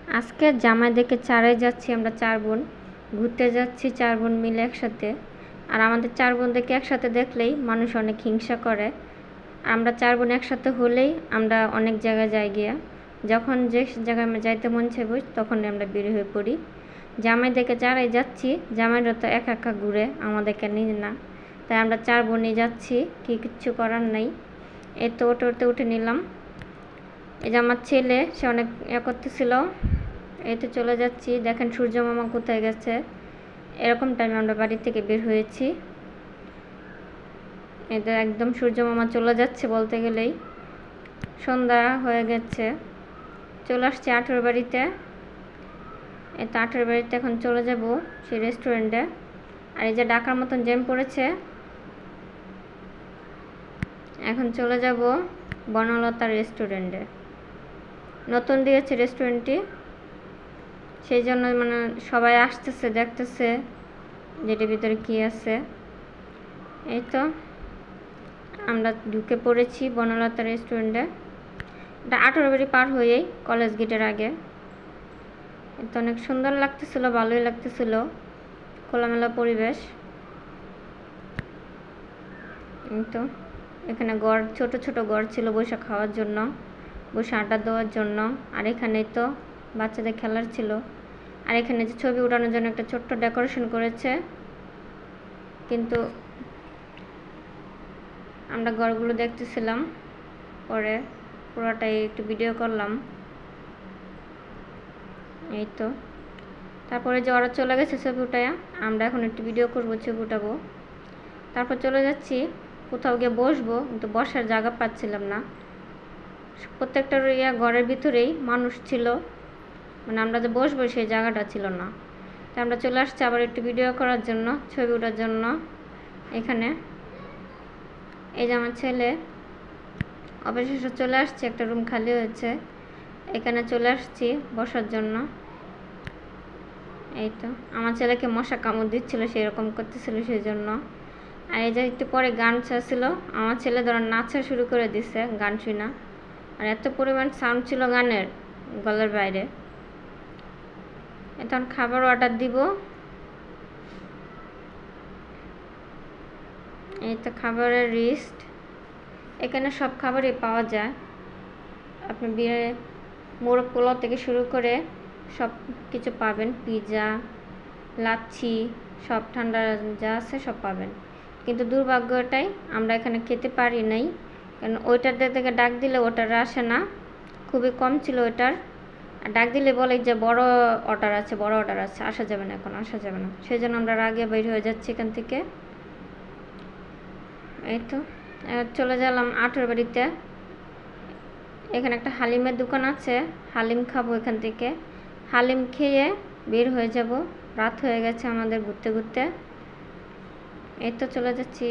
আজকে জামাই দেখে চারাই যাচ্ছি আমরা 4 বোন ঘুরতে যাচ্ছি 4 বোন মিলে একসাথে। আর আমাদের 4 বোন দেখে একসাথে দেখলেই মানুষ অনেক হিংসা করে। আমরা 4 বোন একসাথে হলেই আমরা অনেক জায়গায় যাই গিয়া, যখন যে জায়গায় যাইতে মন চাইব তখনই আমরা বের হয়ে পড়ি। জামাই দেখে চারাই যাচ্ছি, জামাইরা তো একা একা ঘুরে, আমাদেরকে নিয়ে না, তাই আমরা 4 বোনই যাচ্ছি, কিচ্ছু করার নাই। এই তো ওটে উঠে নিলাম। এই যে আমার ছেলে, সে অনেক করতেছিল। এই তো চলে যাচ্ছি, দেখেন সূর্য মামা কোথায় গেছে। এরকম টাইমে আমরা বাড়ি থেকে বের হয়েছি। এটা একদম সূর্য মামা চলে যাচ্ছে, বলতে গেলেই সন্ধ্যা হয়ে গেছে। চলে আসছি আঠের বাড়িতে। এই তো আঠের বাড়িতে এখন চলে যাব সেই রেস্টুরেন্টে। আর এই যে ডাকার মতন জ্যাম পড়েছে, এখন চলে যাব বনলতা রেস্টুরেন্টে। নতুন দিয়েছে রেস্টুরেন্টটি, সেই জন্য মানে সবাই আসতেছে, দেখতেছে যেটার ভিতরে কি আছে। এই তো আমরা ঢুকে পড়েছি বনলতা রেস্টুরেন্টে। এটা 18 বাড়ি পার হয়েই কলেজ গেটের আগে। এটা অনেক সুন্দর লাগতেছিল, ভালোই লাগতেছিল, খোলামেলা পরিবেশ। তো এখানে ঘর, ছোট ছোট ঘর ছিল বসে খাওয়ার জন্য, বসে আড্ডা দেওয়ার জন্য। আর এখানে তো বাচ্চাদের খেলার ছিল। আর এখানে যে ছবি ওঠানোর জন্য একটা ছোট্ট ডেকোরেশন করেছে। কিন্তু আমরা ঘরগুলো দেখতেছিলাম, পরে পুরোটাই একটু ভিডিও করলাম। এই তো তারপরে যে ওরা চলে গেছে ছবি উঠায়া, আমরা এখন একটু ভিডিও করবো, ছবি উঠাবো। তারপর চলে যাচ্ছি কোথাও গিয়ে বসবো, কিন্তু বসার জায়গা পাচ্ছিলাম না। প্রত্যেকটা ঘরের ভিতরেই মানুষ ছিল, মানে আমরা যে বসবো সেই জায়গাটা ছিল না। তাই আমরা চলে আসছি আবার একটু ভিডিও করার জন্য, ছবি ওঠার জন্য। এখানে এই যে আমার ছেলে অবশেষে চলে আসছে, একটা রুম খালি হয়েছে, এখানে চলে আসছি বসার জন্য। এই তো আমার ছেলেকে মশা কামড় দিচ্ছিল, সেই রকম করতেছিল সেই জন্য। আর এই যে একটু পরে গান ছিল, আমার ছেলে ধরেন নাচা শুরু করে দিছে গান শুনা। আর এত পরিমাণ সাউন্ড ছিল গানের, গলার বাইরে। এখন খাবার অর্ডার দিব। এই তো খাবারের লিস্ট, এখানে সব খাবারই পাওয়া যায়। আপনি মোরগ পোলাও থেকে শুরু করে সব কিছু পাবেন, পিৎজা, লাচ্ছি, সব ঠান্ডা যা আছে সব পাবেন। কিন্তু দুর্ভাগ্যটাই আমরা এখানে খেতে পারি নাই, কারণ ওইটার থেকে ডাক দিলে ওটার আসে না, খুবই কম ছিল ওইটার। আর ডাক দিলে বলে যে বড় অর্ডার আছে, বড় অর্ডার আছে, আসা যাবে না, এখন আসা যাবে না। সেই জন্য আমরা আগে বের হয়ে যাচ্ছি এখান থেকে। এই তো চলে গেলাম আঠের বাড়িতে। এখানে একটা হালিমের দোকান আছে, হালিম খাবো এখান থেকে। হালিম খেয়ে বের হয়ে যাব, রাত হয়ে গেছে আমাদের ঘুরতে ঘুরতে। এই তো চলে যাচ্ছি।